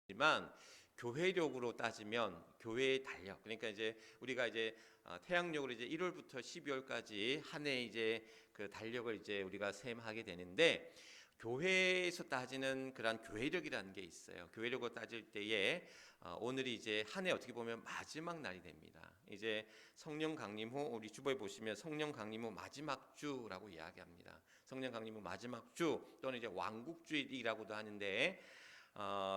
지만 교회력으로 따지면 교회의 달력, 그러니까 이제 우리가 이제 태양력으로 이제 1월부터 12월까지 한 해 이제 그 달력을 이제 우리가 셈하게 되는데, 교회에서 따지는 그런 교회력이라는 게 있어요. 교회력으로 따질 때에 오늘이 이제 한 해 어떻게 보면 마지막 날이 됩니다. 이제 성령 강림 후, 우리 주보에 보시면 성령 강림 후 마지막 주라고 이야기합니다. 성령 강림 후 마지막 주 또는 이제 왕국주일이라고도 하는데,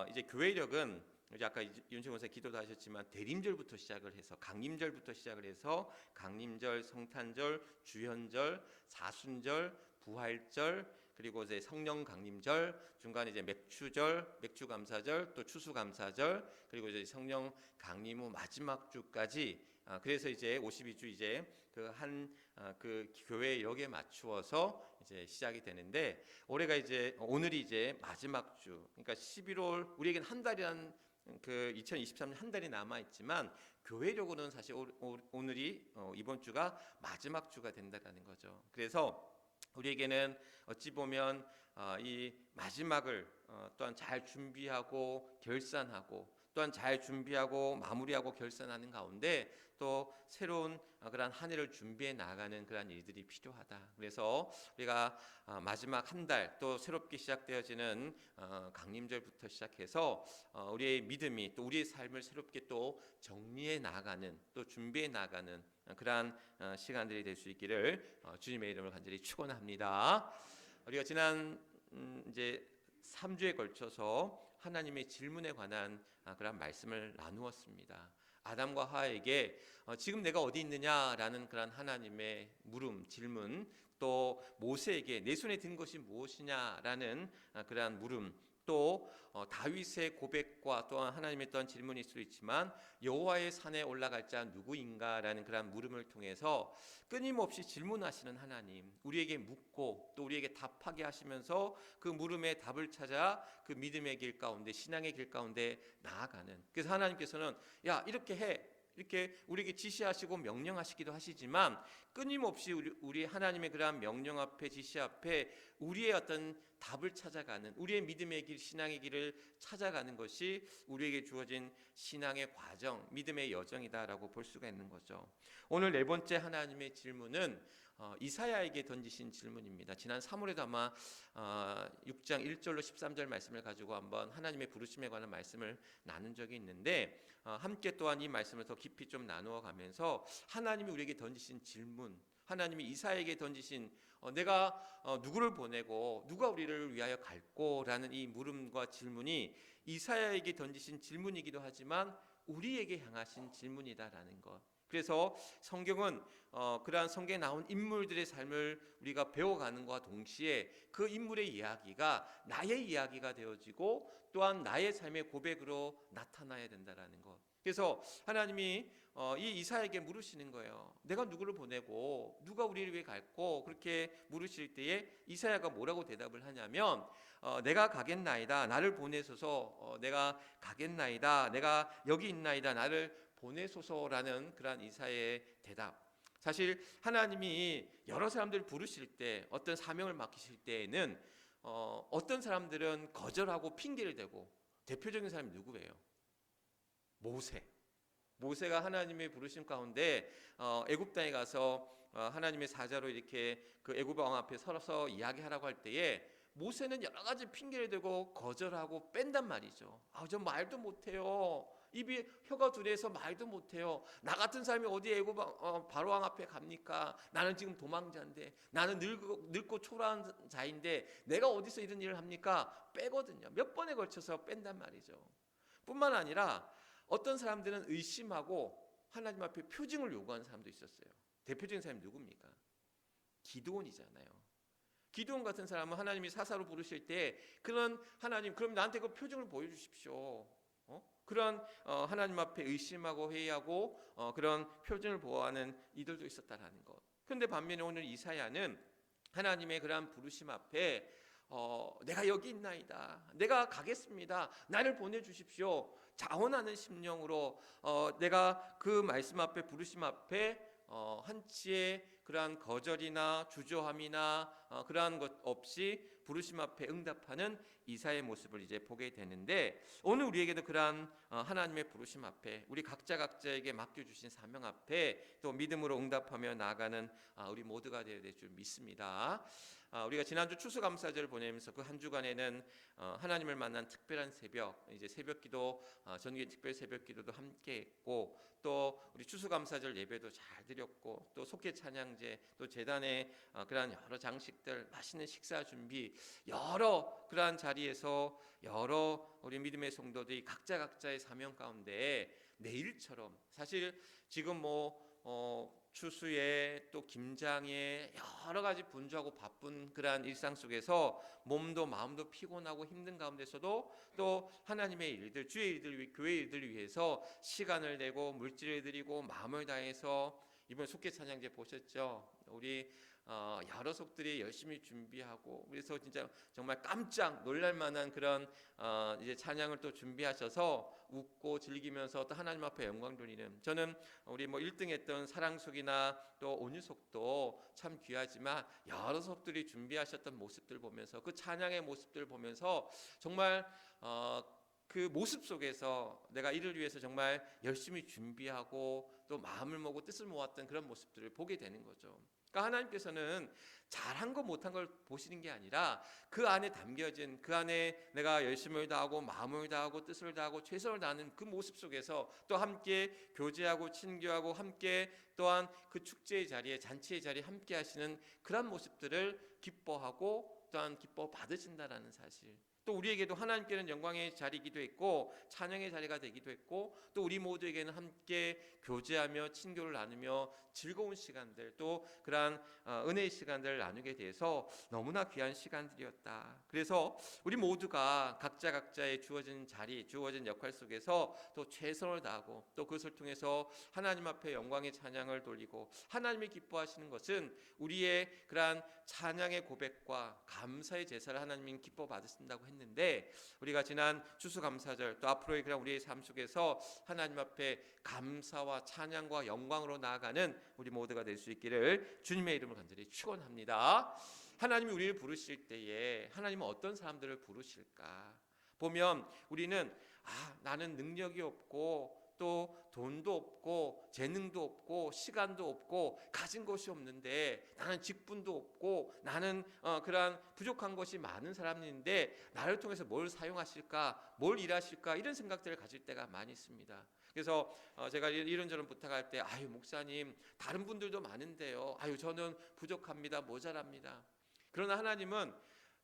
이제 교회력은 이제 아까 윤철 원사 기도도 하셨지만 대림절부터 시작을 해서 강림절부터 시작을 해서 강림절, 성탄절, 주현절, 사순절, 부활절, 그리고 이제 성령 강림절, 중간에 이제 맥추절, 맥추감사절, 또 추수감사절, 그리고 이제 성령 강림 후 마지막 주까지, 그래서 이제 52주 이제 그 교회력에 맞추어서 이제 시작이 되는데, 올해가 이제 오늘이 이제 마지막 주, 그러니까 11월, 우리에겐 한 달이란 그 2023년 한 달이 남아 있지만 교회력으로는 사실 오늘이 이번 주가 마지막 주가 된다라는 거죠. 그래서 우리에게는 어찌 보면 이 마지막을 또한 잘 준비하고 결산하고, 또한 잘 준비하고 마무리하고 결산하는 가운데 또 새로운 그런 한 해를 준비해 나가는 그런 일들이 필요하다. 그래서 우리가 마지막 한 달, 또 새롭게 시작되어지는 강림절부터 시작해서 우리의 믿음이, 또 우리의 삶을 새롭게 또 정리해 나가는, 또 준비해 나가는 그러한 시간들이 될 수 있기를 주님의 이름을 간절히 축원합니다. 우리가 지난 이제 3주에 걸쳐서 하나님의 질문에 관한 그런 말씀을 나누었습니다. 아담과 하와에게 지금 내가 어디 있느냐라는 그런 하나님의 물음, 질문, 또 모세에게 내 손에 든 것이 무엇이냐라는 그러한 물음, 또 다윗의 고백과 또한 하나님의 또한 질문일 수도 있지만 여호와의 산에 올라갈 자 누구인가라는 그런 물음을 통해서 끊임없이 질문하시는 하나님, 우리에게 묻고 또 우리에게 답하게 하시면서 그 물음에 답을 찾아 그 믿음의 길 가운데, 신앙의 길 가운데 나아가는, 그래서 하나님께서는 야 이렇게 해, 이렇게 우리에게 지시하시고 명령하시기도 하시지만 끊임없이 우리 하나님의 그러한 명령 앞에, 지시 앞에 우리의 어떤 답을 찾아가는, 우리의 믿음의 길, 신앙의 길을 찾아가는 것이 우리에게 주어진 신앙의 과정, 믿음의 여정이다라고 볼 수가 있는 거죠. 오늘 네 번째 하나님의 질문은 이사야에게 던지신 질문입니다. 지난 3월에도 아마 6장 1절로 13절 말씀을 가지고 한번 하나님의 부르심에 관한 말씀을 나눈 적이 있는데, 함께 또한 이 말씀을 더 깊이 좀 나누어 가면서 하나님이 우리에게 던지신 질문, 하나님이 이사야에게 던지신 내가 누구를 보내고 누가 우리를 위하여 갈꼬라는 이 물음과 질문이 이사야에게 던지신 질문이기도 하지만 우리에게 향하신 질문이다라는 것. 그래서 성경은 그러한 성경에 나온 인물들의 삶을 우리가 배워가는 것과 동시에 그 인물의 이야기가 나의 이야기가 되어지고 또한 나의 삶의 고백으로 나타나야 된다라는 것. 그래서 하나님이 이 이사야에게 물으시는 거예요. 내가 누구를 보내고 누가 우리를 위해 갈고, 그렇게 물으실 때에 이사야가 뭐라고 대답을 하냐면 내가 가겠나이다, 나를 보내소서, 내가 가겠나이다, 내가 여기 있나이다, 나를 보내소서라는 그러한 이사야의 대답. 사실 하나님이 여러 사람들을 부르실 때, 어떤 사명을 맡기실 때에는 어떤 사람들은 거절하고 핑계를 대고, 대표적인 사람이 누구예요? 모세가 하나님의 부르심 가운데 애굽 땅에 가서 하나님의 사자로 이렇게 그 애굽 왕 앞에 서서 이야기하라고 할 때에 모세는 여러 가지 핑계를 대고 거절하고 뺀단 말이죠. 저 말도 못해요. 입이 혀가 두려서 말도 못해요. 나 같은 사람이 어디 애굽 바로 왕 앞에 갑니까? 나는 지금 도망자인데, 나는 늙고 초라한 자인데 내가 어디서 이런 일을 합니까? 빼거든요. 몇 번에 걸쳐서 뺀단 말이죠. 뿐만 아니라 어떤 사람들은 의심하고 하나님 앞에 표징을 요구하는 사람도 있었어요. 대표적인 사람이 누굽니까? 기드온이잖아요. 기드온 같은 사람은 하나님이 사사로 부르실 때 그런 하나님, 그럼 나한테 그 표징을 보여주십시오. 그런 하나님 앞에 의심하고 회의하고 그런 표징을 보호하는 이들도 있었다라는 것. 그런데 반면에 오늘 이사야는 하나님의 그러한 부르심 앞에 내가 여기 있나이다, 내가 가겠습니다, 나를 보내주십시오, 자원하는 심령으로 내가 그 말씀 앞에, 부르심 앞에 한치의 그러한 거절이나 주저함이나 그러한 것 없이 부르심 앞에 응답하는 이사의 모습을 이제 보게 되는데, 오늘 우리에게도 그러한 하나님의 부르심 앞에 우리 각자에게 맡겨주신 사명 앞에 또 믿음으로 응답하며 나아가는 우리 모두가 되어야 될 줄 믿습니다. 우리가 지난주 추수감사절을 보내면서 그 한 주간에는 하나님을 만난 특별한 새벽, 이제 새벽기도, 전기 특별 새벽기도도 함께했고, 또 우리 추수감사절 예배도 잘 드렸고, 또 속죄 찬양제, 또 제단의 그러한 여러 장식들, 맛있는 식사 준비, 여러 그러한 자리에서 여러 우리 믿음의 성도들이 각자의 사명 가운데 내일처럼, 사실 지금 추수에 또 김장에 여러 가지 분주하고 바쁜 그러한 일상 속에서 몸도 마음도 피곤하고 힘든 가운데서도 또 하나님의 일들, 주의 일들, 교회 일들을 위해서 시간을 내고 물질을 드리고 마음을 다해서, 이번 속죄 찬양제 보셨죠? 우리 여러 속들이 열심히 준비하고, 그래서 진짜 정말 깜짝 놀랄 만한 그런 이제 찬양을 또 준비하셔서 웃고 즐기면서 또 하나님 앞에 영광 돌리는, 저는 우리 1등 했던 사랑속이나 또 온유속도 참 귀하지만 여러 속들이 준비하셨던 모습들 보면서, 그 찬양의 모습들 보면서 정말 그 모습 속에서 내가 이를 위해서 정말 열심히 준비하고 또 마음을 먹고 뜻을 모았던 그런 모습들을 보게 되는 거죠. 그러니까 하나님께서는 잘한 거 못한 걸 보시는 게 아니라 그 안에 담겨진, 그 안에 내가 열심을 다하고 마음을 다하고 뜻을 다하고 최선을 다하는 그 모습 속에서 또 함께 교제하고 친교하고 함께 또한 그 축제의 자리에, 잔치의 자리에 함께 하시는 그런 모습들을 기뻐하고 또한 기뻐 받으신다라는 사실, 또 우리에게도 하나님께는 영광의 자리이기도 했고 찬양의 자리가 되기도 했고, 또 우리 모두에게는 함께 교제하며 친교를 나누며 즐거운 시간들, 또 그러한 은혜의 시간들을 나누게 돼서 너무나 귀한 시간들이었다. 그래서 우리 모두가 각자의 주어진 자리, 주어진 역할 속에서 또 최선을 다하고, 또 그것을 통해서 하나님 앞에 영광의 찬양을 돌리고, 하나님이 기뻐하시는 것은 우리의 그러한 찬양의 고백과 감사의 제사를 하나님이 기뻐 받으신다고 했는데, 우리가 지난 추수감사절 또 앞으로의 그런 우리의 삶 속에서 하나님 앞에 감사와 찬양과 영광으로 나아가는 우리 모두가 될 수 있기를 주님의 이름으로 간절히 축원합니다. 하나님이 우리를 부르실 때에 하나님은 어떤 사람들을 부르실까 보면, 우리는 나는 능력이 없고 또 돈도 없고 재능도 없고 시간도 없고 가진 것이 없는데, 나는 직분도 없고 나는 그러한 부족한 것이 많은 사람인데 나를 통해서 뭘 사용하실까, 뭘 일하실까, 이런 생각들을 가질 때가 많이 있습니다. 그래서 제가 이런저런 부탁할 때, 목사님 다른 분들도 많은데요, 저는 부족합니다, 모자랍니다. 그러나 하나님은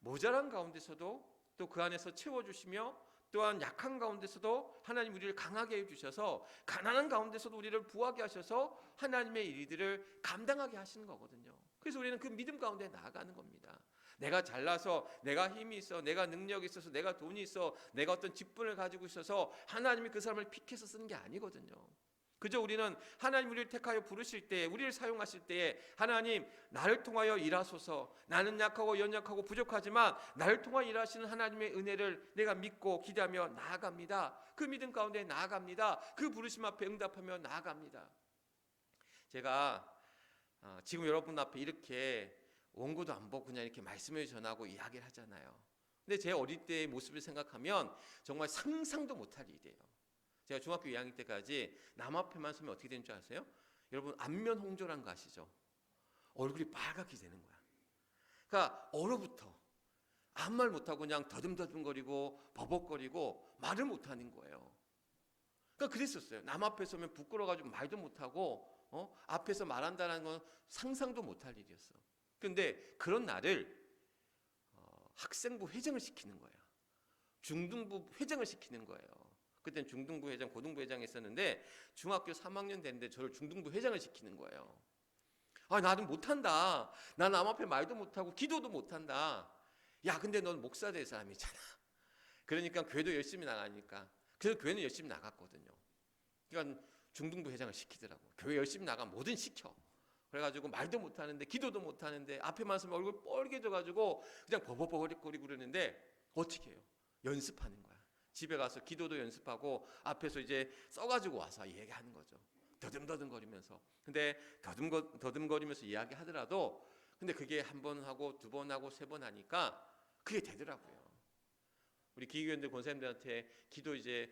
모자란 가운데서도 또 그 안에서 채워주시며, 또한 약한 가운데서도 하나님 우리를 강하게 해주셔서, 가난한 가운데서도 우리를 부하게 하셔서 하나님의 일들을 감당하게 하시는 거거든요. 그래서 우리는 그 믿음 가운데 나아가는 겁니다. 내가 잘나서, 내가 힘이 있어, 내가 능력이 있어서, 내가 돈이 있어, 내가 어떤 직분을 가지고 있어서 하나님이 그 사람을 픽해서 쓰는 게 아니거든요. 그저 우리는 하나님 우리를 택하여 부르실 때에, 우리를 사용하실 때에, 하나님 나를 통하여 일하소서, 나는 약하고 연약하고 부족하지만 나를 통하여 일하시는 하나님의 은혜를 내가 믿고 기대하며 나아갑니다. 그 믿음 가운데 나아갑니다. 그 부르심 앞에 응답하며 나아갑니다. 제가 지금 여러분 앞에 이렇게 원고도 안 보고 그냥 이렇게 말씀을 전하고 이야기를 하잖아요. 근데 제 어릴 때의 모습을 생각하면 정말 상상도 못할 일이에요. 제가 중학교 2학년 때까지 남 앞에만 서면 어떻게 되는 줄 아세요? 여러분, 안면 홍조란 거 아시죠? 얼굴이 빨갛게 되는 거야. 그러니까 얼어붙어. 아무 말 못하고 그냥 더듬더듬거리고 버벅거리고 말을 못하는 거예요. 그러니까 그랬었어요. 남 앞에 서면 부끄러워가지고 말도 못하고 앞에서 말한다는 건 상상도 못할 일이었어. 근데 그런 나를 학생부 회장을 시키는 거예요. 중등부 회장을 시키는 거예요. 그때는 중등부 회장, 고등부 회장이 있었는데 중학교 3학년 됐는데 저를 중등부 회장을 시키는 거예요. 나는 못한다. 난 남 앞에 말도 못하고 기도도 못한다. 야, 근데 넌 목사 될 사람이잖아. 그러니까 교회도 열심히 나가니까. 그래서 교회는 열심히 나갔거든요. 그러니까 중등부 회장을 시키더라고. 교회 열심히 나가면 뭐든 시켜. 그래가지고 말도 못하는데 기도도 못하는데 앞에만 서면 얼굴 뻘개져가지고 그냥 버벅버벅거리고 그러는데 어떻게 해요? 연습하는 거야. 집에 가서 기도도 연습하고 앞에서 이제 써가지고 와서 얘기하는 거죠. 더듬더듬거리면서. 근데 더듬거리면서 이야기하더라도 근데 그게 한 번 하고 두 번 하고 세 번 하니까 그게 되더라고요. 우리 기교원들 권사님들한테 기도 이제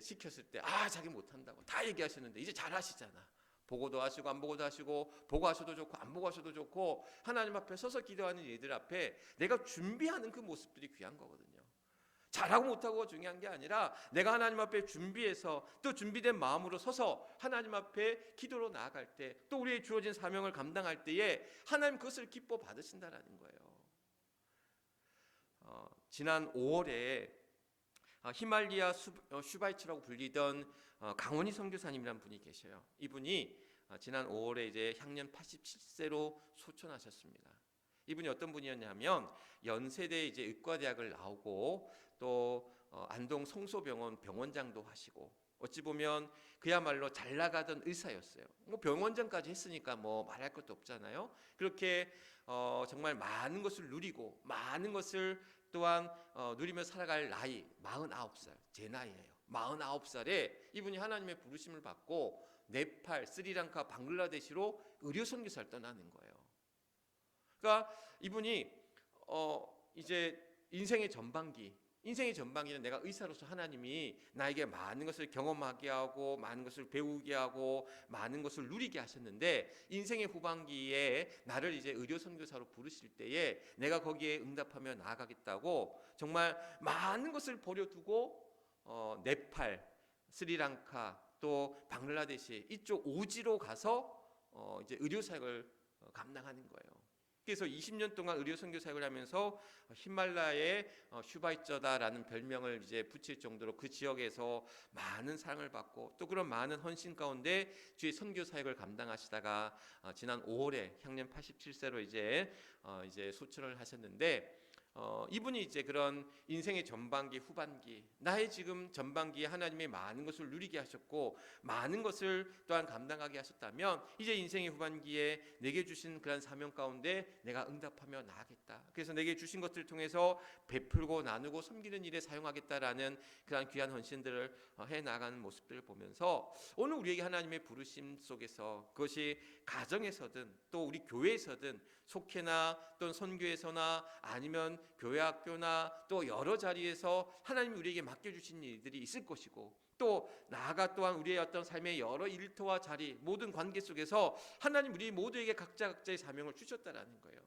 시켰을 때 자기 못한다고 다 얘기하셨는데 이제 잘하시잖아. 보고도 하시고 안 보고도 하시고 보고 하셔도 좋고 안 보고 하셔도 좋고 하나님 앞에 서서 기도하는 이들 앞에 내가 준비하는 그 모습들이 귀한 거거든요. 잘하고 못하고가 중요한 게 아니라 내가 하나님 앞에 준비해서 또 준비된 마음으로 서서 하나님 앞에 기도로 나아갈 때 또 우리의 주어진 사명을 감당할 때에 하나님 그것을 기뻐 받으신다라는 거예요. 지난 5월에 히말리아 슈바이처라고 불리던 강원희 선교사님이라는 분이 계셔요. 이분이 지난 5월에 이제 향년 87세로 소천하셨습니다. 이분이 어떤 분이었냐면 연세대 이제 의과대학을 나오고 또 안동 성소병원 병원장도 하시고 어찌 보면 그야말로 잘 나가던 의사였어요. 뭐 병원장까지 했으니까 뭐 말할 것도 없잖아요. 그렇게 정말 많은 것을 누리고 많은 것을 또한 누리며 살아갈 나이 49살, 제 나이예요. 49살에 이분이 하나님의 부르심을 받고 네팔, 스리랑카, 방글라데시로 의료 선교사를 떠나는 거예요. 그러니까 이분이 이제 인생의 전반기는 내가 의사로서 하나님이 나에게 많은 것을 경험하게 하고 많은 것을 배우게 하고 많은 것을 누리게 하셨는데 인생의 후반기에 나를 이제 의료 선교사로 부르실 때에 내가 거기에 응답하며 나아가겠다고 정말 많은 것을 버려두고 네팔, 스리랑카 또 방글라데시 이쪽 오지로 가서 이제 의료 사역을 감당하는 거예요. 그래서 20년 동안 의료 선교 사역을 하면서 히말라야의 슈바이처다라는 별명을 이제 붙일 정도로 그 지역에서 많은 사랑을 받고 또 그런 많은 헌신 가운데 주의 선교 사역을 감당하시다가 지난 5월에 향년 87세로 이제 소천을 하셨는데 이분이 이제 그런 인생의 전반기, 후반기, 나의 지금 전반기에 하나님의 많은 것을 누리게 하셨고 많은 것을 또한 감당하게 하셨다면 이제 인생의 후반기에 내게 주신 그런 사명 가운데 내가 응답하며 나아가겠다. 그래서 내게 주신 것들을 통해서 베풀고 나누고 섬기는 일에 사용하겠다라는 그런 귀한 헌신들을 해 나가는 모습들을 보면서 오늘 우리에게 하나님의 부르심 속에서 그것이 가정에서든 또 우리 교회에서든 속회나 또는 선교에서나 아니면 교회 학교나 또 여러 자리에서 하나님이 우리에게 맡겨주신 일들이 있을 것이고 또 나아가 또한 우리의 어떤 삶의 여러 일터와 자리 모든 관계 속에서 하나님 우리 모두에게 각자의 사명을 주셨다라는 거예요.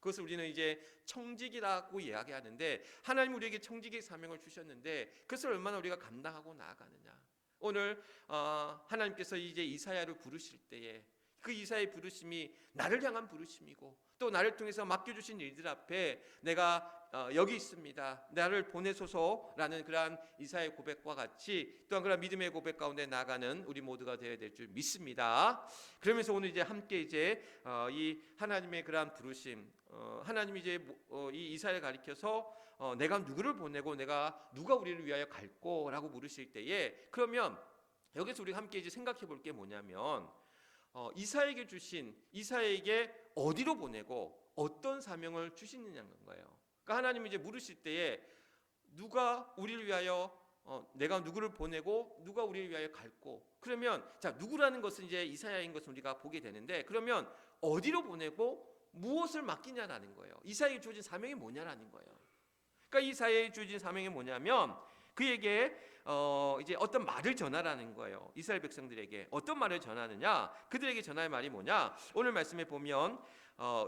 그것을 우리는 이제 청직이라고 이야기하는데 하나님 우리에게 청직의 사명을 주셨는데 그것을 얼마나 우리가 감당하고 나아가느냐. 오늘 하나님께서 이제 이사야를 부르실 때에 그 이사야의 부르심이 나를 향한 부르심이고 또 나를 통해서 맡겨주신 일들 앞에 내가 여기 있습니다. 나를 보내소서라는 그러한 이사야의 고백과 같이 또한 그런 믿음의 고백 가운데 나가는 우리 모두가 되어야 될 줄 믿습니다. 그러면서 오늘 이제 함께 이제 이 하나님의 그러한 부르심, 하나님이 이제 이 이사야를 가리켜서 내가 누구를 보내고 내가 누가 우리를 위하여 갈꼬라고 물으실 때에 그러면 여기서 우리가 함께 이제 생각해 볼 게 뭐냐면 이사야에게 어디로 보내고 어떤 사명을 주시느냐는 거예요. 그러니까 하나님이 이제 물으실 때에 누가 우리를 위하여 내가 누구를 보내고 누가 우리를 위하여 갈고 그러면 자 누구라는 것은 이제 이사야인 것을 우리가 보게 되는데 그러면 어디로 보내고 무엇을 맡기냐라는 거예요. 이사야에게 주어진 사명이 뭐냐라는 거예요. 그러니까 이사야에게 주어진 사명이 뭐냐면 그에게 이제 어떤 말을 전하라는 거예요. 이스라엘 백성들에게 어떤 말을 전하느냐? 그들에게 전할 말이 뭐냐? 오늘 말씀에 보면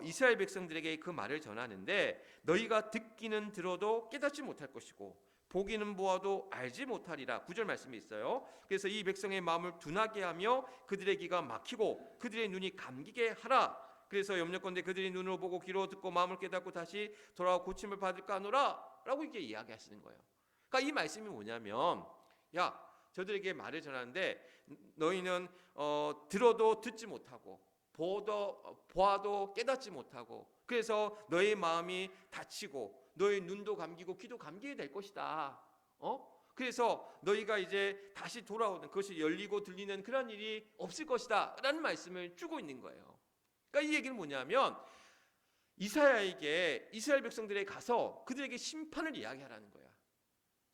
이스라엘 백성들에게 그 말을 전하는데 너희가 듣기는 들어도 깨닫지 못할 것이고 보기는 보아도 알지 못하리라. 9절 말씀이 있어요. 그래서 이 백성의 마음을 둔하게 하며 그들의 귀가 막히고 그들의 눈이 감기게 하라. 그래서 염려컨대 그들이 눈으로 보고 귀로 듣고 마음을 깨닫고 다시 돌아와 고침을 받을까 하노라 라고 이렇게 이야기하시는 거예요. 그러니까 이 말씀이 뭐냐면 야 저들에게 말을 전하는데 너희는 들어도 듣지 못하고 보아도 깨닫지 못하고 그래서 너희 마음이 다치고 너희 눈도 감기고 귀도 감기게 될 것이다. 그래서 너희가 이제 다시 돌아오는 그것이 열리고 들리는 그런 일이 없을 것이다 라는 말씀을 주고 있는 거예요. 그러니까 이 얘기는 뭐냐면 이사야에게 이스라엘 백성들에게 가서 그들에게 심판을 이야기하라는 거야.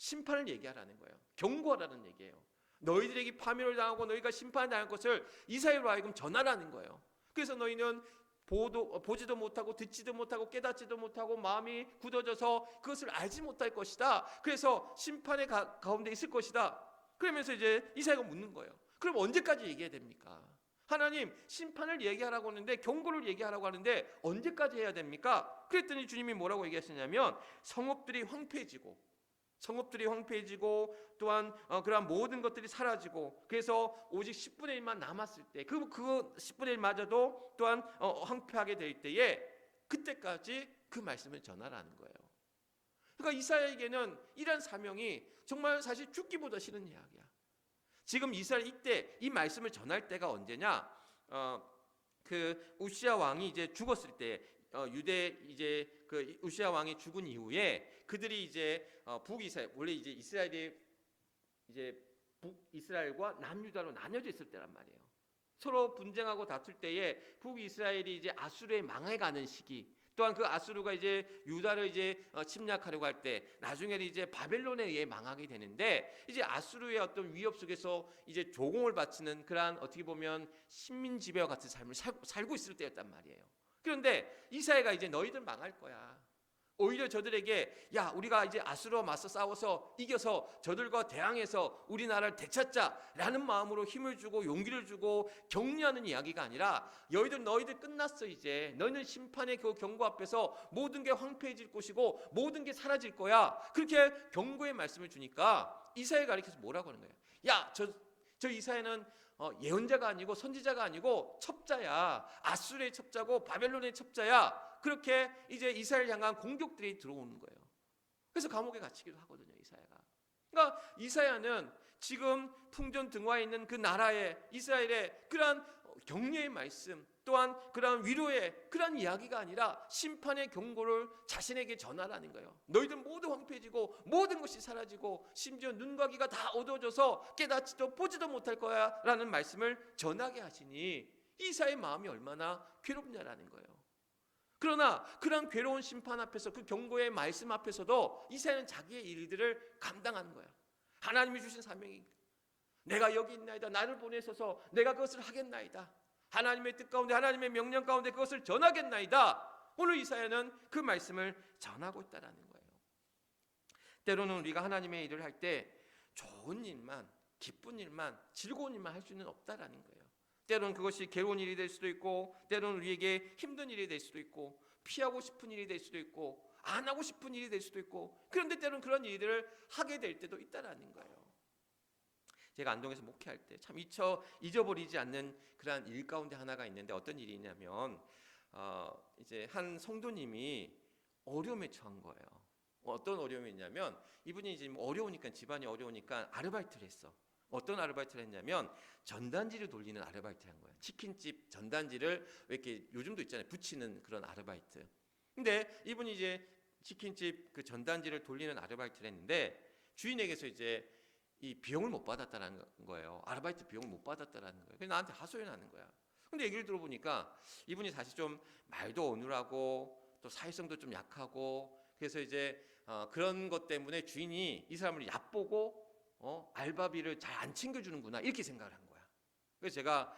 심판을 얘기하라는 거예요. 경고하라는 얘기예요. 너희들에게 파멸을 당하고 너희가 심판당할 것을 이스라엘로 하여금 전하라는 거예요. 그래서 너희는 보지도 못하고 듣지도 못하고 깨닫지도 못하고 마음이 굳어져서 그것을 알지 못할 것이다. 그래서 심판의 가운데 있을 것이다. 그러면서 이제 이사야가 묻는 거예요. 그럼 언제까지 얘기해야 됩니까? 하나님, 심판을 얘기하라고 하는데, 경고를 얘기하라고 하는데 언제까지 해야 됩니까? 그랬더니 주님이 뭐라고 얘기하시냐면 성읍들이 황폐해지고 또한 그러한 모든 것들이 사라지고, 그래서 오직 10분의 1만 남았을 때, 그 10분의 1마저도 또한 황폐하게 될 때에, 그때까지 그 말씀을 전하라는 거예요. 그러니까 이사야에게는 이런 사명이 정말 사실 죽기보다 싫은 이야기야. 지금 이스라엘 이때 이 말씀을 전할 때가 언제냐? 그 우시아 왕이 이제 죽었을 때, 유대 이제 그 우시아 왕이 죽은 이후에 그들이 이제 북이스라엘, 원래 이제 이스라엘이 이제 북이스라엘과 남유다로 나뉘어져 있을 때란 말이에요. 서로 분쟁하고 다툴 때에 북이스라엘이 이제 아수르에 망해가는 시기, 또한 그 아수르가 이제 유다를 이제 침략하려고 할 때 나중에는 이제 바벨론에 의해 망하게 되는데, 이제 아수르의 어떤 위협 속에서 이제 조공을 바치는 그러한 어떻게 보면 식민 지배와 같은 삶을 살고 있을 때였단 말이에요. 그런데 이사야가 이제 너희들 망할 거야. 오히려 저들에게, 야, 우리가 이제 아수르와 맞서 싸워서 이겨서 저들과 대항해서 우리나라를 되찾자라는 마음으로 힘을 주고 용기를 주고 격려하는 이야기가 아니라, 너희들 끝났어. 이제 너희는 심판의 그 경고 앞에서 모든 게 황폐해질 것이고 모든 게 사라질 거야. 그렇게 경고의 말씀을 주니까 이사야가 가리켜서 뭐라고 하는 거예요? 야, 저 이사야는 예언자가 아니고 선지자가 아니고 첩자야. 아수르의 첩자고 바벨론의 첩자야. 그렇게 이제 이스라엘 향한 공격들이 들어오는 거예요. 그래서 감옥에 갇히기도 하거든요, 이사야가. 그러니까 이사야는 지금 풍전등화에 있는 그 나라의 이스라엘의 그러한 격려의 말씀, 또한 그러한 위로의 그러한 이야기가 아니라 심판의 경고를 자신에게 전하라는 거예요. 너희들 모두 황폐해지고 모든 것이 사라지고 심지어 눈과 귀가 다 어두워져서 깨닫지도 보지도 못할 거야 라는 말씀을 전하게 하시니 이사야의 마음이 얼마나 괴롭냐라는 거예요. 그러나 그런 괴로운 심판 앞에서, 그 경고의 말씀 앞에서도 이사야는 자기의 일들을 감당하는 거야. 하나님이 주신 사명이, 내가 여기 있나이다. 나를 보내셔서 내가 그것을 하겠나이다. 하나님의 뜻 가운데, 하나님의 명령 가운데 그것을 전하겠나이다. 오늘 이사야는 그 말씀을 전하고 있다는 거예요. 때로는 우리가 하나님의 일을 할 때 좋은 일만, 기쁜 일만, 즐거운 일만 할 수는 없다라는 거예요. 때로는 그것이 괴로운 일이 될 수도 있고, 때로는 우리에게 힘든 일이 될 수도 있고, 피하고 싶은 일이 될 수도 있고, 안 하고 싶은 일이 될 수도 있고, 그런데 때로는 그런 일들을 하게 될 때도 있다라는 거예요. 제가 안동에서 목회할 때 참 잊어버리지 않는 그러한 일 가운데 하나가 있는데, 어떤 일이 있냐면 이제 한 성도님이 어려움에 처한 거예요. 어떤 어려움이 있냐면, 이분이 이제 어려우니까, 집안이 어려우니까 아르바이트를 했어. 어떤 아르바이트를 했냐면 전단지를 돌리는 아르바이트를 한 거예요. 치킨집 전단지를 이렇게 요즘도 있잖아요, 붙이는 그런 아르바이트. 근데 이분이 이제 치킨집 그 전단지를 돌리는 아르바이트를 했는데, 주인에게서 이제 이 비용을 못 받았다는 거예요. 아르바이트 비용을 못 받았다는 거예요. 그래서 나한테 하소연하는 거야. 근데 얘기를 들어보니까 이분이 사실 좀 말도 어눌하고 또 사회성도 좀 약하고, 그래서 이제 그런 것 때문에 주인이 이 사람을 얕보고 알바비를 잘 안 챙겨주는구나, 이렇게 생각을 한 거야. 그래서 제가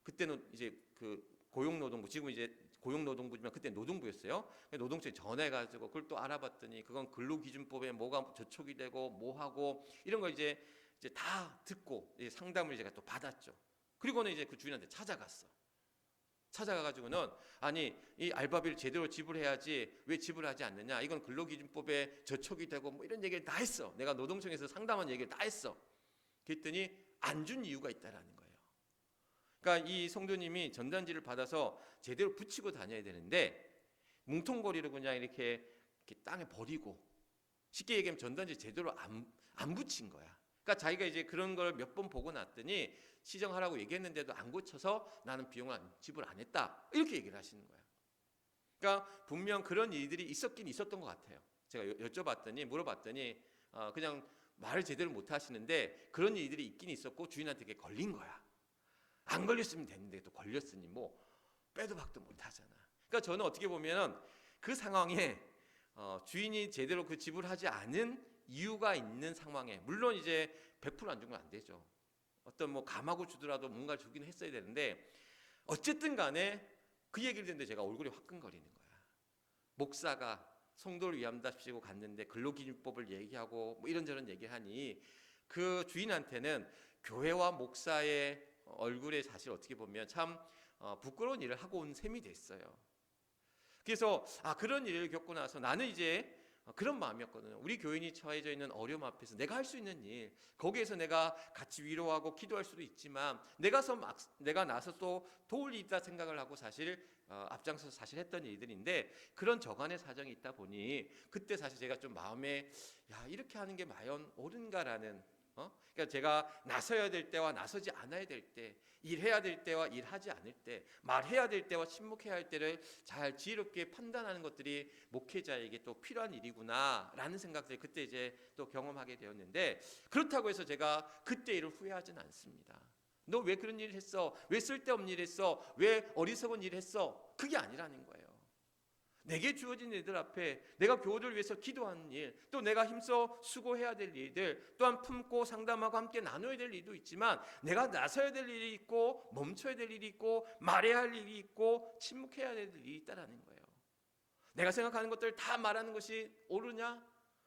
그때는 이제 그 고용노동부, 지금 이제 고용노동부지만 그때 노동부였어요. 노동청에 전화해가지고 그걸 또 알아봤더니 그건 근로기준법에 뭐가 저촉이 되고 뭐하고 이런 걸 이제 다 듣고 이제 상담을 제가 또 받았죠. 그리고는 이제 그 주인한테 찾아가가지고는, 아니 이 알바비를 제대로 지불해야지 왜 지불하지 않느냐, 이건 근로기준법에 저촉이 되고 뭐 이런 얘기를 다 했어. 내가 노동청에서 상담한 얘기를 다 했어. 그랬더니 안 준 이유가 있다라는 거예요. 그러니까 이 성도님이 전단지를 받아서 제대로 붙이고 다녀야 되는데 뭉텅거리로 그냥 이렇게 땅에 버리고, 쉽게 얘기하면 전단지 제대로 안 붙인 거야. 그러니까 자기가 이제 그런 걸 몇 번 보고 났더니 시정하라고 얘기했는데도 안 고쳐서 나는 비용을 지불 안 했다, 이렇게 얘기를 하시는 거야. 그러니까 분명 그런 일들이 있었긴 있었던 것 같아요. 제가 물어봤더니 그냥 말을 제대로 못 하시는데 그런 일들이 있긴 있었고 주인한테 그게 걸린 거야. 안 걸렸으면 됐는데 또 걸렸으니 뭐 빼도 박도 못 하잖아. 그러니까 저는 어떻게 보면 그 상황에 주인이 제대로 그 지불하지 않은 이유가 있는 상황에, 물론 이제 100% 안 준 건 안 되죠. 어떤 뭐 감하고 주더라도 뭔가를 주긴 했어야 되는데 어쨌든 간에 그 얘기를 듣는데 제가 얼굴이 화끈거리는 거야. 목사가 성도를 위함답시고 갔는데 근로기준법을 얘기하고 뭐 이런저런 얘기하니 그 주인한테는 교회와 목사의 얼굴에 사실 어떻게 보면 참 부끄러운 일을 하고 온 셈이 됐어요. 그래서 그런 일을 겪고 나서 나는 이제 그런 마음이었거든요. 우리 교인이 처해져 있는 어려움 앞에서 내가 할 수 있는 일, 거기에서 내가 같이 위로하고 기도할 수도 있지만 내가 나서 또 도울 일이 있다 생각을 하고 사실 앞장서서 사실 했던 일들인데 그런 저간의 사정이 있다 보니 그때 사실 제가 좀 마음에 이렇게 하는 게 과연 옳은가라는 그러니까 제가 나서야 될 때와 나서지 않아야 될 때, 일해야 될 때와 일하지 않을 때, 말해야 될 때와 침묵해야 할 때를 잘 지혜롭게 판단하는 것들이 목회자에게 또 필요한 일이구나라는 생각들을 그때 이제 또 경험하게 되었는데 그렇다고 해서 제가 그때 일을 후회하지는 않습니다. 너 왜 그런 일을 했어? 왜 쓸데없는 일을 했어? 왜 어리석은 일을 했어? 그게 아니라는 거예요. 내게 주어진 일들 앞에 내가 교우들을 위해서 기도하는 일, 또 내가 힘써 수고해야 될 일들, 또한 품고 상담하고 함께 나눠야 될 일도 있지만 내가 나서야 될 일이 있고 멈춰야 될 일이 있고 말해야 할 일이 있고 침묵해야 될 일이 있다라는 거예요. 내가 생각하는 것들 다 말하는 것이 옳으냐?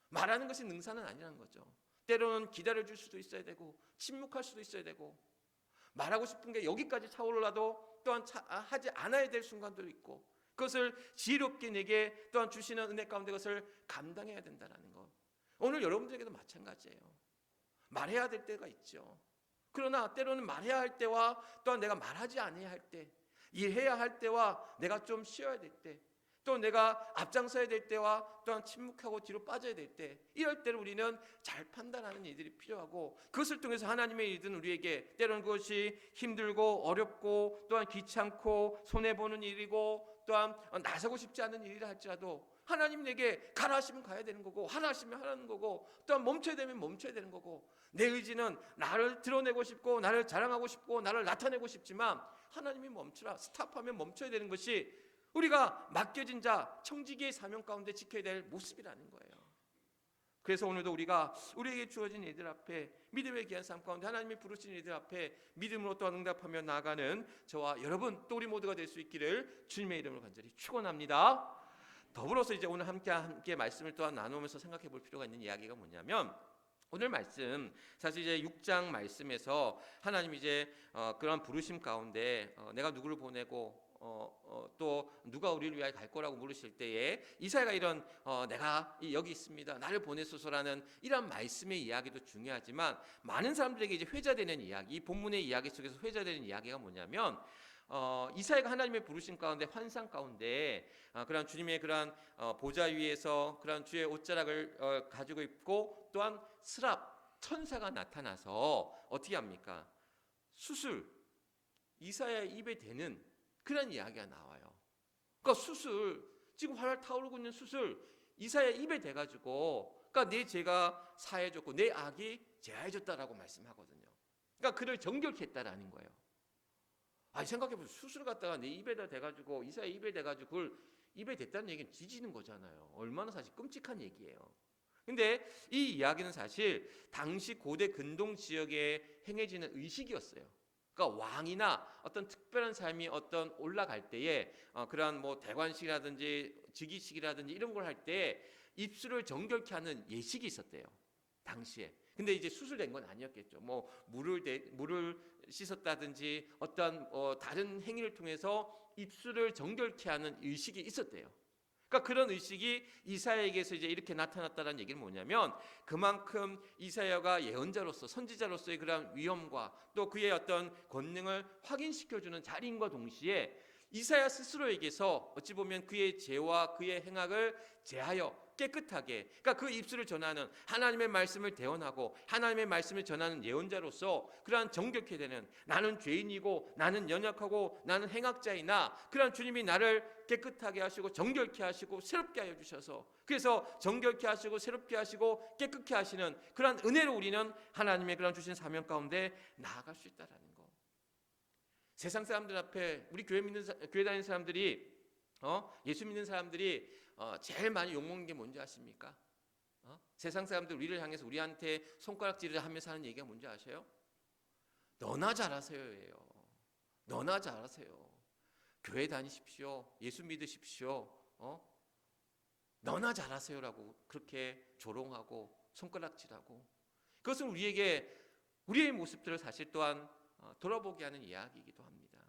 말하는 것이 능사는 아니라는 거죠. 때로는 기다려줄 수도 있어야 되고 침묵할 수도 있어야 되고 말하고 싶은 게 여기까지 차오르라도 또한 하지 않아야 될 순간도 있고 그것을 지혜롭게 내게 또한 주시는 은혜 가운데 그것을 감당해야 된다는 것. 오늘 여러분들에게도 마찬가지예요. 말해야 될 때가 있죠. 그러나 때로는 말해야 할 때와 또한 내가 말하지 않아야 할 때, 일해야 할 때와 내가 좀 쉬어야 될 때, 또 내가 앞장서야 될 때와 또한 침묵하고 뒤로 빠져야 될 때, 이럴 때는 우리는 잘 판단하는 일들이 필요하고 그것을 통해서 하나님의 일은 우리에게 때로는 그것이 힘들고 어렵고 또한 귀찮고 손해보는 일이고 또한 나서고 싶지 않은 일이라 할지라도 하나님 내게 가라 하시면 가야 되는 거고 하라 하시면 하라는 거고 또한 멈춰야 되면 멈춰야 되는 거고 내 의지는 나를 드러내고 싶고 나를 자랑하고 싶고 나를 나타내고 싶지만 하나님이 멈추라 스탑하면 멈춰야 되는 것이 우리가 맡겨진 자 청지기의 사명 가운데 지켜야 될 모습이라는 거예요. 그래서 오늘도 우리가 우리에게 주어진 일들 앞에 믿음의 귀한 삶 가운데 하나님이 부르신 일들 앞에 믿음으로 또한 응답하며 나아가는 저와 여러분 또 우리 모두가 될 수 있기를 주님의 이름으로 간절히 축원합니다. 더불어서 이제 오늘 함께 말씀을 또한 나누면서 생각해 볼 필요가 있는 이야기가 뭐냐면 오늘 말씀 사실 이제 6장 말씀에서 하나님 이제 그런 부르심 가운데 내가 누구를 보내고 또 누가 우리를 위하여 갈 거라고 물으실 때에 이사야가 이런 내가 여기 있습니다 나를 보내소서라는 이런 말씀의 이야기도 중요하지만 많은 사람들에게 이제 회자되는 이야기 이 본문의 이야기 속에서 회자되는 이야기가 뭐냐면 이사야가 하나님의 부르심 가운데 환상 가운데 그런 주님의 그런 보좌 위에서 그런 주의 옷자락을 가지고 있고 또한 스랍 천사가 나타나서 어떻게 합니까? 수술 이사야의 입에 대는 그런 이야기가 나와요. 그러니까 수술 지금 활활 타오르고 있는 수술 이사야의 입에 대가지고 그러니까 내 죄가 사해졌고 내 악이 제하해졌다라고 말씀하거든요. 그러니까 그를 정결케 했다라는 거예요. 생각해보세요. 수술 갖다가 내 입에다 대가지고 이사야의 입에 대가지고 그걸 입에 댔다는 얘기는 뒤지는 거잖아요. 얼마나 사실 끔찍한 얘기예요. 근데 이 이야기는 사실 당시 고대 근동 지역에 행해지는 의식이었어요. 그러니까 왕이나 어떤 특별한 삶이 어떤 올라갈 때에 그러한 뭐 대관식이라든지 즉위식이라든지 이런 걸 할 때 입술을 정결케 하는 예식이 있었대요. 당시에. 근데 이제 수술된 건 아니었겠죠. 뭐 물을 씻었다든지 어떤 다른 행위를 통해서 입술을 정결케 하는 의식이 있었대요. 그러니까 그런 의식이 이사야에게서 이제 이렇게 나타났다는 얘기는 뭐냐면 그만큼 이사야가 예언자로서 선지자로서의 그런 위엄과 또 그의 어떤 권능을 확인시켜주는 자리인과 동시에 이사야 스스로에게서 어찌 보면 그의 죄와 그의 행악을 제하여 깨끗하게 그러니까 그 입술을 전하는 하나님의 말씀을 대언하고 하나님의 말씀을 전하는 예언자로서 그러한 정결케 되는 나는 죄인이고 나는 연약하고 나는 행악자이나 그러한 주님이 나를 깨끗하게 하시고 정결케 하시고 새롭게 하여 주셔서 그래서 정결케 하시고 새롭게 하시고 깨끗게 하시는 그러한 은혜로 우리는 하나님의 그러한 주신 사명 가운데 나아갈 수 있다라는 거. 세상 사람들 앞에 우리 교회 다니는 사람들이 예수 믿는 사람들이 제일 많이 욕먹는 게 뭔지 아십니까? 세상 사람들 우리를 향해서 우리한테 손가락질을 하면서 하는 얘기가 뭔지 아세요? 너나 잘하세요예요. 너나 잘하세요. 교회 다니십시오. 예수 믿으십시오. 너나 잘하세요라고 그렇게 조롱하고 손가락질하고, 그것은 우리의 모습들을 사실 또한 돌아보게 하는 이야기이기도 합니다.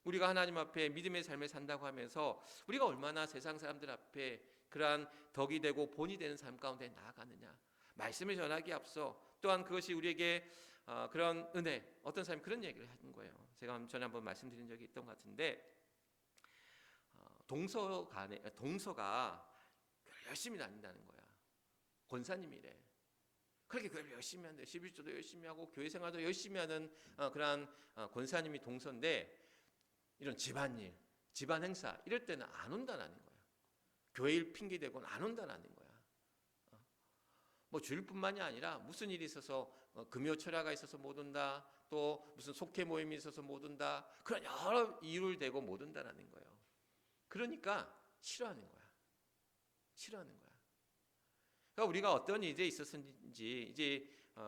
우리가 하나님 앞에 믿음의 삶을 산다고 하면서 우리가 얼마나 세상 사람들 앞에 그러한 덕이 되고 본이 되는 삶 가운데 나아가느냐, 말씀을 전하기에 앞서 또한 그것이 우리에게 그런 은혜, 어떤 사람이 그런 얘기를 하는 거예요. 제가 전에 한번 말씀드린 적이 있던 것 같은데, 동서가 열심히 다닌다는 거야. 권사님이래. 그렇게 교회를 열심히 하는데 11조도 열심히 하고 교회 생활도 열심히 하는 그러한 권사님이 동서인데, 이런 집안일, 집안 행사 이럴 때는 안 온다는 거야. 교회일 핑계대고는 안 온다는 거야. 뭐 주일뿐만이 아니라 무슨 일이 있어서 금요 철야가 있어서 못 온다, 또 무슨 속회 모임이 있어서 못 온다, 그런 여러 이유를 대고 못 온다는 거예요. 그러니까 싫어하는 거야. 싫어하는 거야. 그러니까 우리가 어떤 일에 있었는지 이제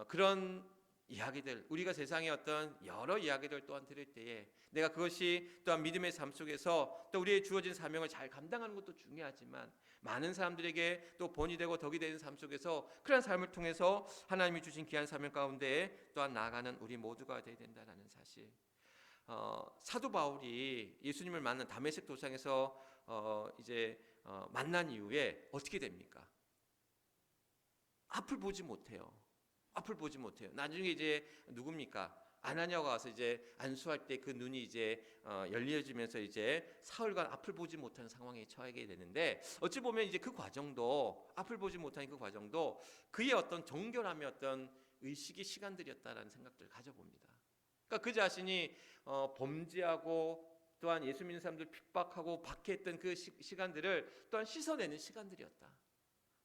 그런 이야기들, 우리가 세상의 어떤 여러 이야기들 또한 들을 때에 내가 그것이 또한 믿음의 삶 속에서 또 우리의 주어진 사명을 잘 감당하는 것도 중요하지만, 많은 사람들에게 또 본이 되고 덕이 되는 삶 속에서 그런 삶을 통해서 하나님이 주신 귀한 사명 가운데 또한 나아가는 우리 모두가 되어야 된다는 사실. 사도 바울이 예수님을 만난 다메섹 도상에서 만난 이후에 어떻게 됩니까? 앞을 보지 못해요. 앞을 보지 못해요. 나중에 이제 누굽니까? 아나니아가 와서 이제 안수할 때 그 눈이 이제 열려지면서 이제 사흘간 앞을 보지 못하는 상황에 처하게 되는데, 어찌 보면 이제 그 과정도, 앞을 보지 못하는 그 과정도 그의 어떤 정결함의 어떤 의식의 시간들이었다라는 생각들을 가져봅니다. 그러니까 그 자신이 범죄하고 또한 예수 믿는 사람들 핍박하고 박해했던 그 시간들을 또한 씻어내는 시간들이었다.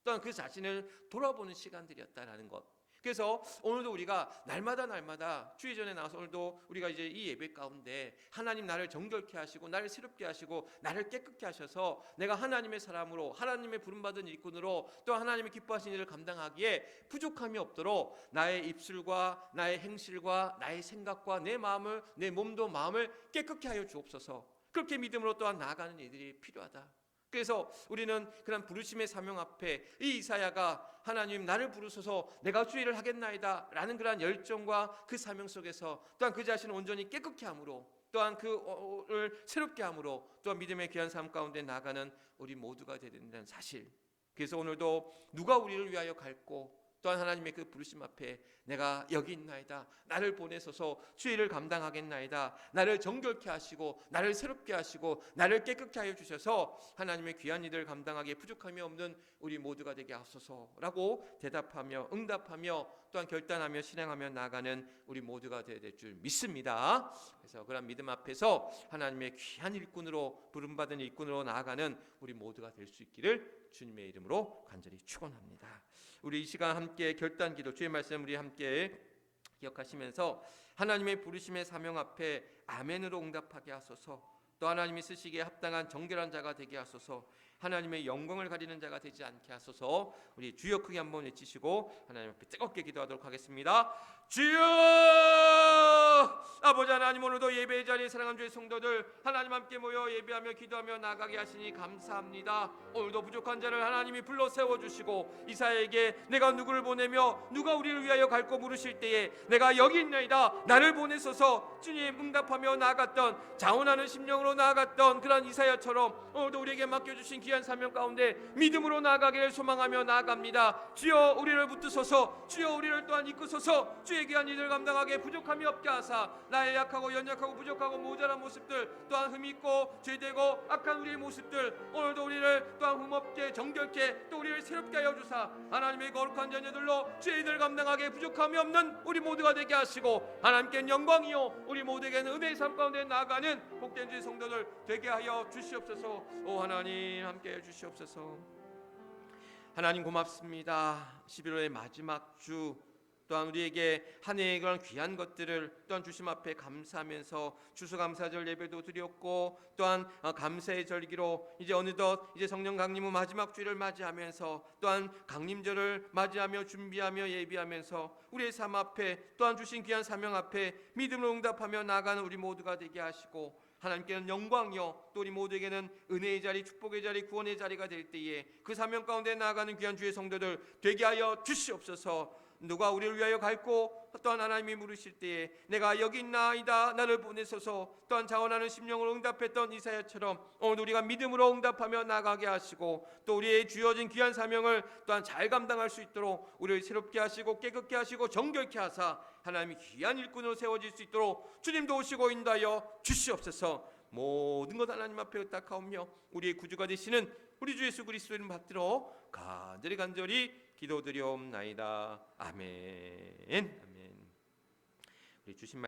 또한 그 자신을 돌아보는 시간들이었다라는 것. 그래서 오늘도 우리가 날마다 주의 전에 나와서 오늘도 우리가 이제 이 예배 가운데 하나님 나를 정결케 하시고 나를 새롭게 하시고 나를 깨끗게 하셔서 내가 하나님의 사람으로, 하나님의 부름받은 일꾼으로 또 하나님의 기뻐하신 일을 감당하기에 부족함이 없도록 나의 입술과 나의 행실과 나의 생각과 내 마음을, 내 몸도 마음을 깨끗게 하여 주옵소서. 그렇게 믿음으로 또한 나아가는 일들이 필요하다. 그래서 우리는 그런 부르심의 사명 앞에 이 이사야가 하나님 나를 부르소서 내가 주의 일을 하겠나이다 라는 그러한 열정과 그 사명 속에서 또한 그 자신을 온전히 깨끗게 함으로, 또한 그를 새롭게 함으로 또한 믿음의 귀한 삶 가운데 나아가는 우리 모두가 되어야 된다는 사실. 그래서 오늘도 누가 우리를 위하여 갈고, 또한 하나님의 그 부르심 앞에 내가 여기 있나이다, 나를 보내소서 주의 일을 감당하겠나이다, 나를 정결케 하시고 나를 새롭게 하시고 나를 깨끗게 하여 주셔서 하나님의 귀한 일을 감당하기에 부족함이 없는 우리 모두가 되게 하소서라고 대답하며 응답하며 또한 결단하며 실행하며 나아가는 우리 모두가 되어야 될 줄 믿습니다. 그래서 그런 믿음 앞에서 하나님의 귀한 일꾼으로, 부름받은 일꾼으로 나아가는 우리 모두가 될 수 있기를 주님의 이름으로 간절히 축원합니다. 우리 이 시간 함께 결단기도, 주의 말씀 우리 함께 기억하시면서 하나님의 부르심의 사명 앞에 아멘으로 응답하게 하소서, 또 하나님이 쓰시기에 합당한 정결한 자가 되게 하소서, 하나님의 영광을 가리는 자가 되지 않게 하소서. 우리 주여 크게 한번 외치시고 하나님 앞에 뜨겁게 기도하도록 하겠습니다. 주여! 아버지 하나님, 오늘도 예배의 자리에 사랑하는 주의 성도들 하나님 함께 모여 예배하며 기도하며 나가게 하시니 감사합니다. 오늘도 부족한 자를 하나님이 불러 세워주시고 이사야에게 내가 누구를 보내며 누가 우리를 위하여 갈고 물으실 때에 내가 여기 있나이다, 나를 보내소서 주님 응답하며 나아갔던, 자원하는 심령으로 나아갔던 그런 이사야처럼 오늘도 우리에게 맡겨주신 귀한 사명 가운데 믿음으로 나아가기를 소망하며 나아갑니다. 주여 우리를 붙드소서, 주여 우리를 또한 이끄소서. 주의 귀한 일을 감당하기에 부족함이 없게 하사 나의 약하고 연약하고 부족하고 모자란 모습들, 또한 흠있고 죄되고 악한 우리의 모습들, 오늘도 우리를 또한 흠없게 정결케 또 우리를 새롭게 하여 주사 하나님의 거룩한 자녀들로 주의 일을 감당하기에 부족함이 없는 우리 모두가 되게 하시고 하나님께 영광이요 우리 모두에게는 은혜의 삶 가운데 나아가는 복된 주의 성도들 되게 하여 주시옵소서. 오 하나님 함께 해 주시옵소서. 하나님 고맙습니다. 11월의 마지막 주 또한 우리에게 한 해의 그런 귀한 것들을 또한 주심 앞에 감사하면서 추수감사절 예배도 드렸고, 또한 감사의 절기로 이제 어느덧 이제 성령 강림 후 마지막 주일을 맞이하면서 또한 강림절을 맞이하며 준비하며 예비하면서 우리의 삶 앞에 또한 주신 귀한 사명 앞에 믿음으로 응답하며 나아가는 우리 모두가 되게 하시고, 하나님께는 영광이요 또 우리 모두에게는 은혜의 자리, 축복의 자리, 구원의 자리가 될 때에 그 사명 가운데 나아가는 귀한 주의 성도들 되게 하여 주시옵소서. 누가 우리를 위하여 갈고 또한 하나님이 물으실 때에 내가 여기 있나이다 나를 보내소서, 또한 자원하는 심령으로 응답했던 이사야처럼 오늘 우리가 믿음으로 응답하며 나가게 하시고, 또 우리의 주어진 귀한 사명을 또한 잘 감당할 수 있도록 우리를 새롭게 하시고 깨끗게 하시고 정결케 하사 하나님이 귀한 일꾼으로 세워질 수 있도록 주님도 오시고 인도하여 주시옵소서. 모든 것 하나님 앞에 의탁하오며 우리의 구주가 되시는 우리 주 예수 그리스도 이름 받들어 간절히 기도드리옵나이다. 아멘. 아멘. 우리 주신